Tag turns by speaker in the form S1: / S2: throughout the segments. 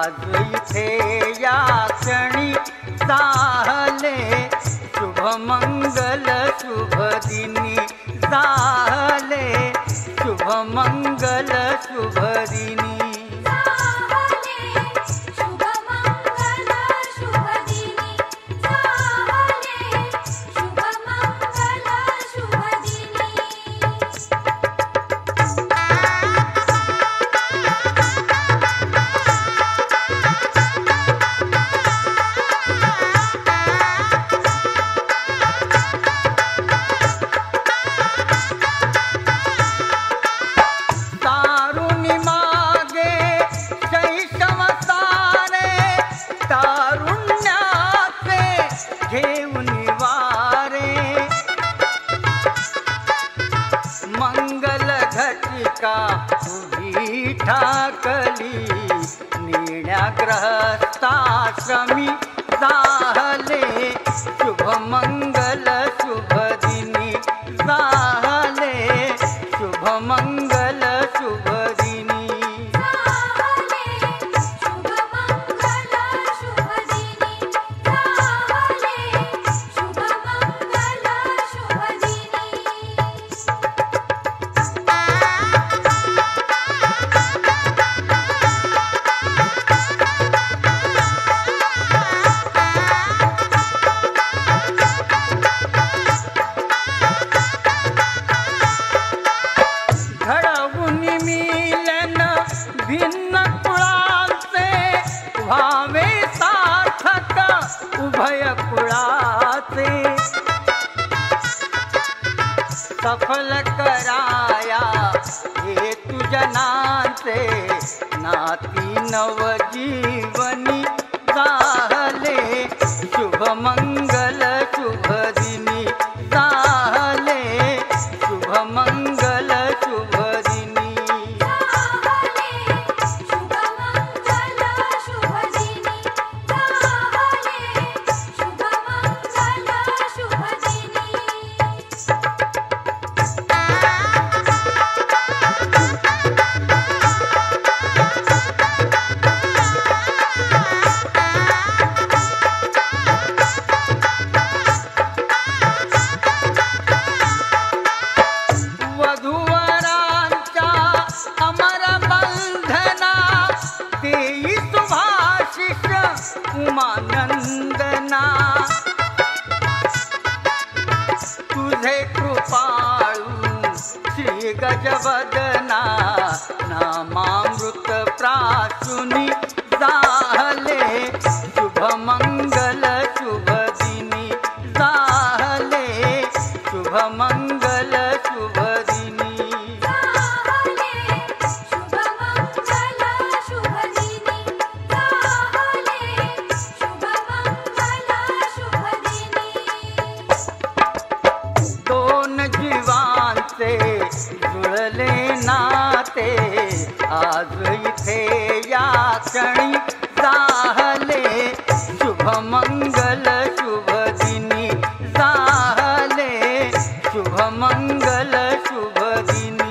S1: आज इथे या क्षणी झाले शुभ मंगल शुभ दिनी झाले शुभ मंगल शुभ दिनी उभी ठाकली नेण्याग्रहस्थाश्रमी झाले शुभ मंगल शुभ दिनी झाले शुभ मंगल शुभ दिनी भिन्न कुळाचे व्हावे सार्थक उभय कुळाचे सफल कराया हेतु जनांचे नाती नवजीवनी झाले शुभ मंगल शुभ दिनी झाले शुभ मंगल शुभ दिनी उमानंदना तुझे कृपाळू श्री गजवदना नामामृत प्राशुनी झाले शुभ मंगल शुभ दिनी झाले शुभ मंगल शुभ दिनी जुळले नाते आज इथे या क्षणी झाले शुभ मंगल शुभ दिनी झाले शुभ मंगल शुभ दिनी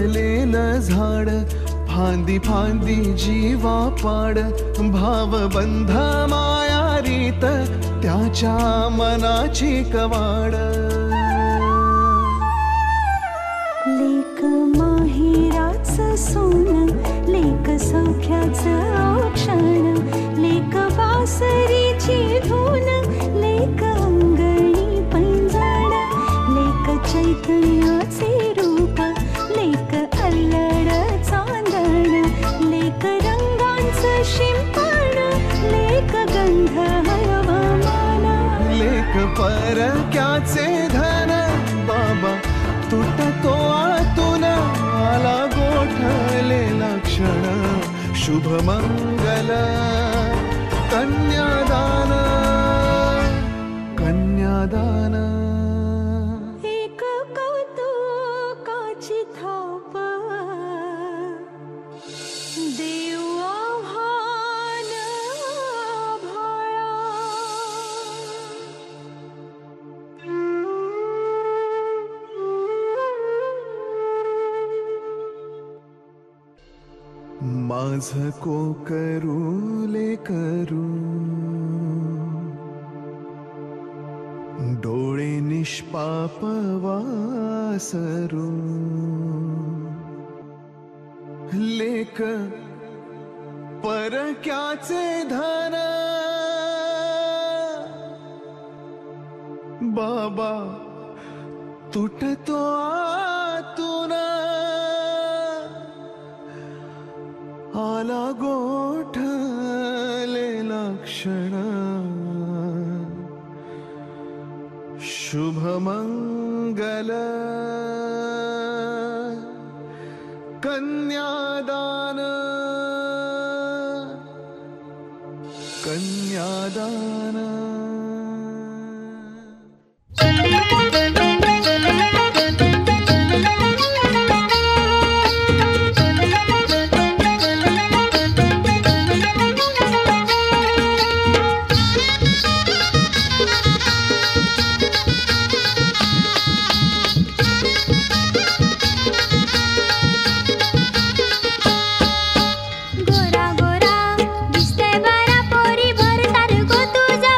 S2: वाढलेलं झाड, फांदी फांदी जीवा पाड, भावबंध माया रीत त्याच्या मनाची कवाड.
S3: लेक माहेराचं सोनं, लेक सौख्याचं औक्षण, लेक बासरीची धून, लेक अंगणी पैंजण, लेक चैतन्याचे रूप, लेक अल्लड चांदण, लेक रंगांचं शिंपण, लेक गंध हवामान,
S2: लेक परक्याचे धन, बाबा तुटतो आतून, आला गोठलेला क्षण, शुभमंगल कन्यादान, कन्यादान.
S3: एक कौतुकाची थाप, देव आव्हान आभाळा.
S2: माझ कोकरू लेकरू, डोळे निष्पाप वासरू, लेक परक्याचे धन, बाबा तुटतो आतून, आला गोठलेला क्षण, शुभमंगल कन्यादान, कन्यादान.
S3: गोरा गोरा दिसतंय बरा पोरी, भरतार गो तुझा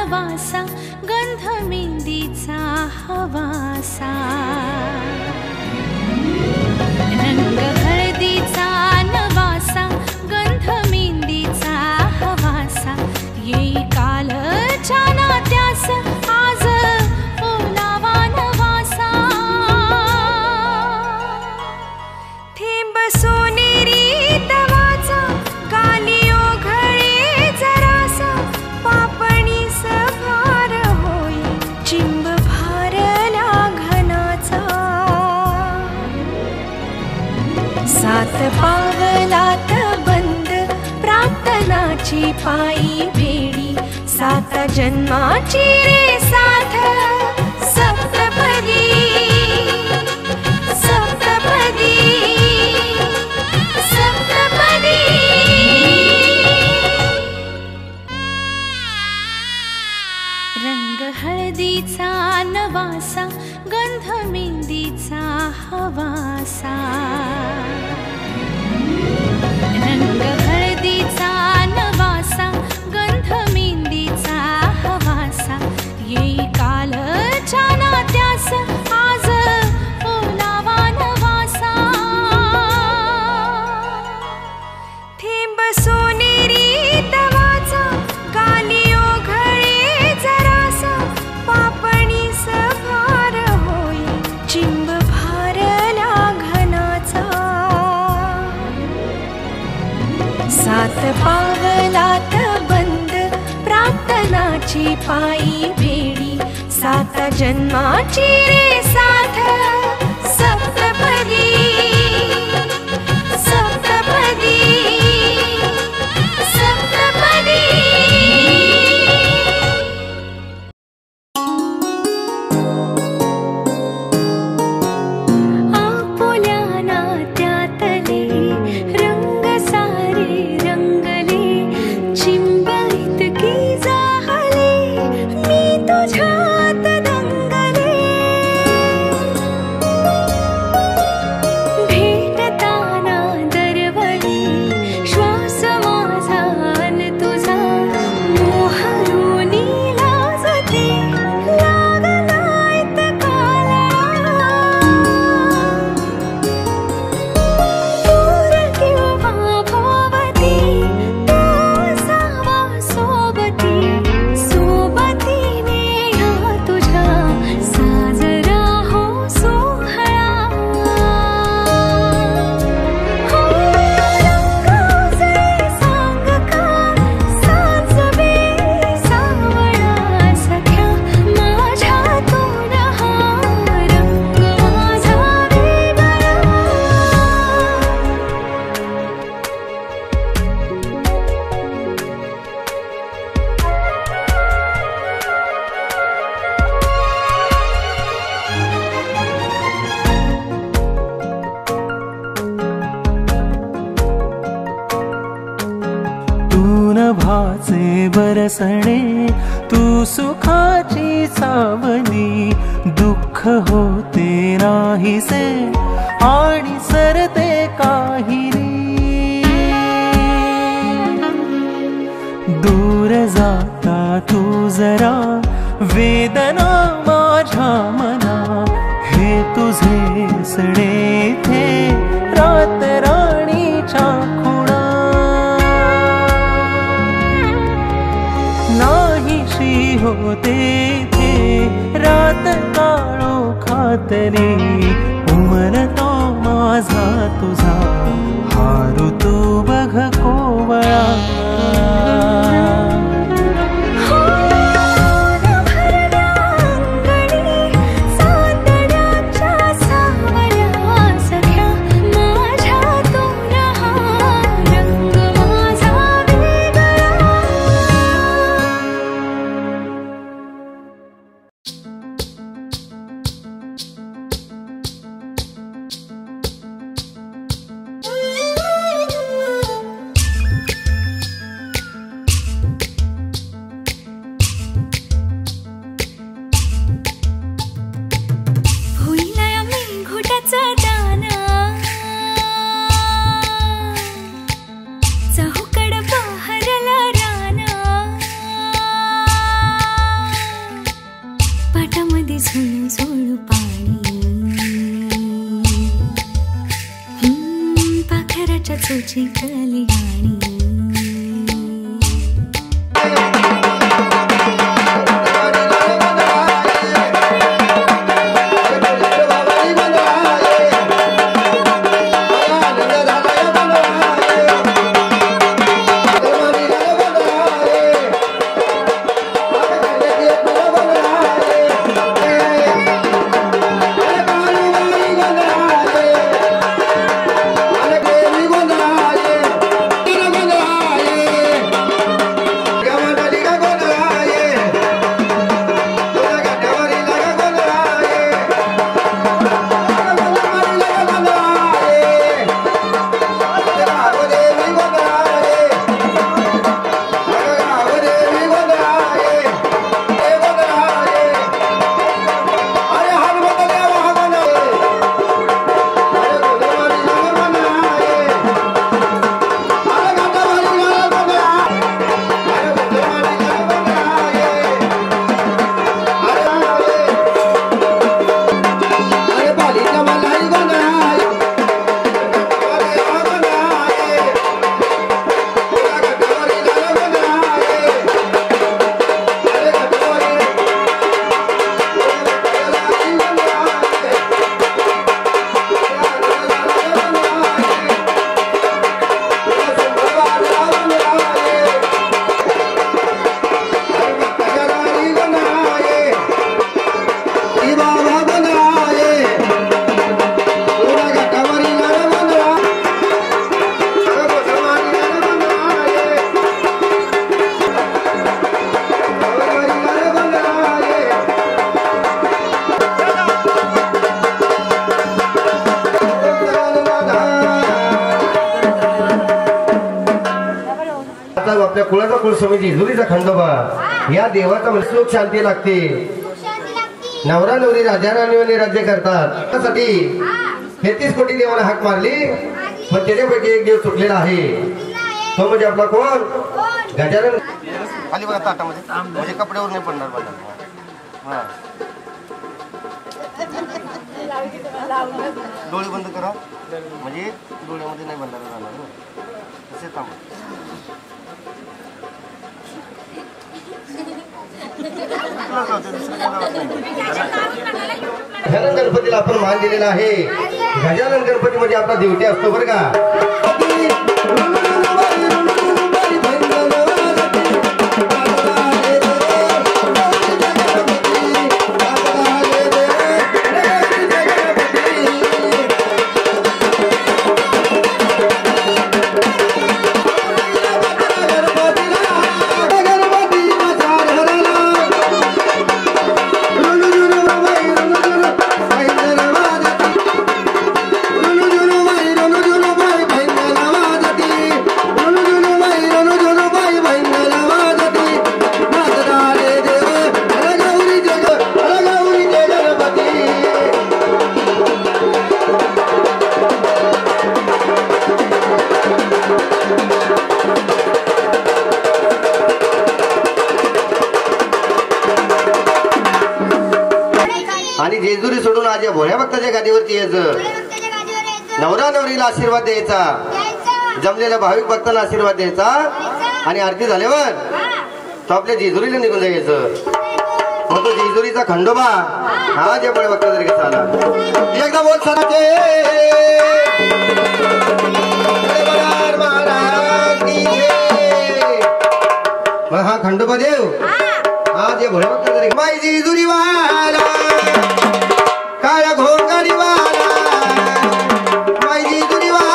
S3: नवासा गंध मेहंदीचा हवासा रंग हळदीचा नवासा गंध मेहंदीचा हवासा येई कालच्या नात्यास आज ओलावा नवासा थेंब सोनेरी तवाचा गाली ओघळे जरासा पापणीस भार होई चिंब भारला घनाचा सात पावलात बंद प्रार्थनाची पायी भेडी सात जन्माची रे साथ सप्तपदी सप्तपदी सप्तपदी रंग हळदीचा नवासा गंध मेहंदीचा हवासा रंग हळदीचा नवासा गंध मेहंदीचा हवासा येई कालच्या नात्यास आज ओलावा नवासा थेंब सोनेरी तवाचा गाली ओघळे जरासा पापणीस भार होई चिंब भारला घनाचा सात पावलात बंद प्रार्थनाची पायी भेडी सात जन्माची रे साथ सप्तपदी सप्तपदी सप्तपदी आपुल्या नात्यातले रंग सारे रंगले चिंब इतकी जाहले मी तुझ्यात दंगले भेटताना दरवळी श्वास माझा अन तुझा मोहरुनी लाजते लागलाय काला दूर किंवा भोवती तो असावा सोबती सोबतीने ह्या तुझ्या साजरा हो सोहळा हो रंगाचे सांग का साजवे सावळा सख्या माझ्यातून हा रंग माझा वेगळा
S2: तू नभाचे बरसणे तू सुखाची सावली दुःख होते नाहीसे आणि सरते काहिरी दूर जाता तू जरा वेदना माझ्या मना हे तुझे सणे थे रात राणीच्या खुणा नाहीशी होते थे रात काळो खातरी उमलतो माझा तुझा हारू तू बघ कोवळा
S3: हो भरल्या अंगणी सातड्याच्या सावल्या सख्या माझ्यातून हा रंग माझा वेगळा तुझी कल्याणी
S4: आपल्या कुळाचा कुलस्वामी जेजुरीचा खंडोबा या देवाचा सुख शांती लागते. नवरा नवरी राजा राणी राज्य करतात त्यासाठी 33 कोटी देवाला हाक मारली पण त्याच्यापैकी एक देव सुटलेला आहे. तो म्हणजे आपला कोण? गजानन. खाली बघा ताटामध्ये म्हणजे कपड्यावर नाही पडणार बघा. डोळे बंद करा म्हणजे डोळ्यामध्ये नाही बंधारा जाणार असे थांबा. गजानन गणपतीला आपण मान दिलेला आहे. गजानन गणपती म्हणजे आपला दिवटी असतो बरं का. आणि जेजुरी सोडून आज या भोळ्या भक्ताच्या गादीवरती यायचं. नवरा नवरीला आशीर्वाद द्यायचा. जमलेल्या भाविक भक्तांना आशीर्वाद द्यायचा आणि आरती झाल्यावर तो आपल्या जेजुरीला निघून जायचं. मग तो जेजुरीचा खंडोबा हा जे भोळ्या भक्ताच्या गादीवर आला. एकदा बोल सराचे मग हा खंडोबा देव हा जे भोळ्या भक्ताच्या माई जेजुरी वाला काळा घोंगडी वाला माई जेजुरी वाला.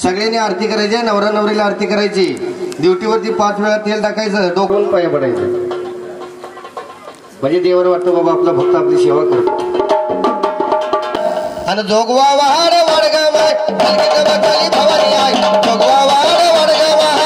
S4: सगळ्यांनी आरती करायची. नवरा नवरीला आरती करायची. ड्युटीवरती 5 वेळा तेल टाकायचं. डोकून पाय पडायचं. म्हणजे देवाला वाटतं बाबा आपला भक्त आपली सेवा करतो. आणि जोगवा वाड वाडगा माय बचाली भवानी आय जोगवा वाड वाडगा माय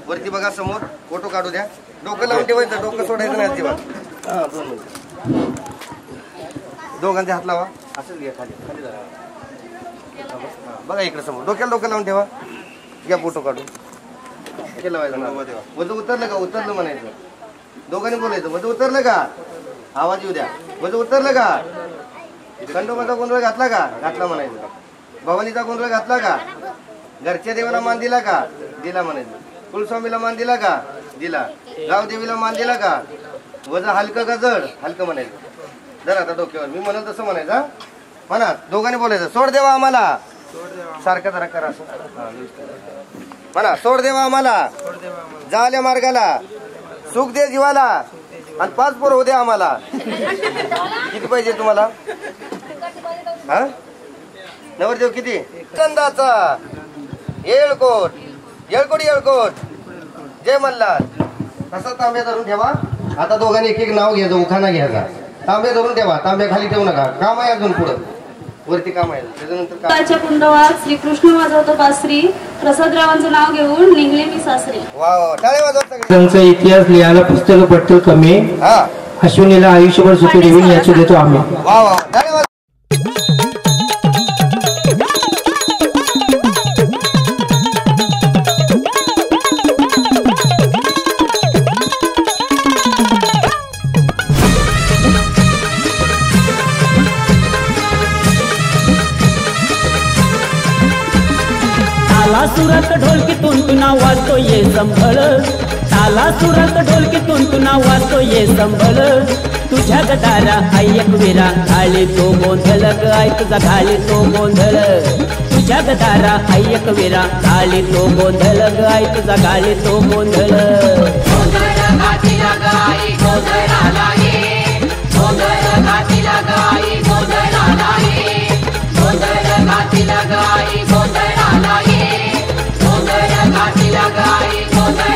S4: वरती बघा समोर फोटो काढू द्या. डोकं लावून ठेवायचं, डोकं सोडायचं नाही अजिबात. 2 मिनिट दोघांचे हात लावा. असंच घ्या खाली खाली बघा इकडे समोर डोक्याला डोकं लावून ठेवा. घ्या फोटो काढून. वजन उतरलं का? उतरलं म्हणायचं. दोघांनी बोलायचं वजन उतरलं का? आवाज येऊ द्या. वजन उतरलं का? खंडोबाचा गोंधळ घातला का? घातला म्हणायचं. भवानीचा गोंधळ घातला का? घरच्या देवाला मान दिला का? दिला म्हणायचं. कुलस्वामीला मान दिला का? दिला. गावदेवीला मान दिला का? वजन हलकं का जड? हलकं म्हणायचं. जर आता डोक्यावर मी म्हणल तसं म्हणायचं. म्हणा दोघांनी बोलायचं. सोड देवा आम्हाला. सारखं जरा करा असं म्हणा. सोड देवा आम्हाला, जाल्या मार्गाला, सुख दे जीवाला, आणि 5 पोरं होते आम्हाला. किती पाहिजे तुम्हाला? हा नवरदेव किती? कंदाचा येळकोट येळकोट येळकोट जय मल्हार. तसा तांब्या धरून ठेवा. आता दोघांनी एक एक नाव घ्यायचं, उखाणा घ्यायचा. तांब्या धरून ठेवा. तांब्या खाली ठेवू नका. काम आहे अजून पुढं वरती काम आहे. त्याच्यानंतर
S5: कुंडवात श्रीकृष्ण वाजवतो बासरी. प्रसादरावांचं नाव घेऊन निघले मी सासरी.
S4: वा वा टाळे वाजवा.
S6: त्यांचा इतिहास लिहायला पुस्तक पडतील कमी. अश्विनीला आयुष्यभर सुखी देऊन याची देतो आम्ही.
S4: वा वा टाळे वाजवा.
S7: ताला सुरात ढोलकीतून तुना वाजतो ये संभळ. ताला सुरात ढोलकीतून तुना वाजतो ये संभळ. तुझ्या गटारा ऐक विरा घाली तो गोंधळ ग. आई तुझा घाली तो गोंधळ. तुझ्या गटारा ऐक विरा घाली तो गोंधळ ग. आई तुझा घाली तो गोंधळ. गोंधळ घातीला गाई गोंधळाला ये. गोंधळ घातीला गाई गोंधळाला ये. गोंधळ घातीला गाई गोंधळाला ये. गोंधळ घातीला गाई गोंधळ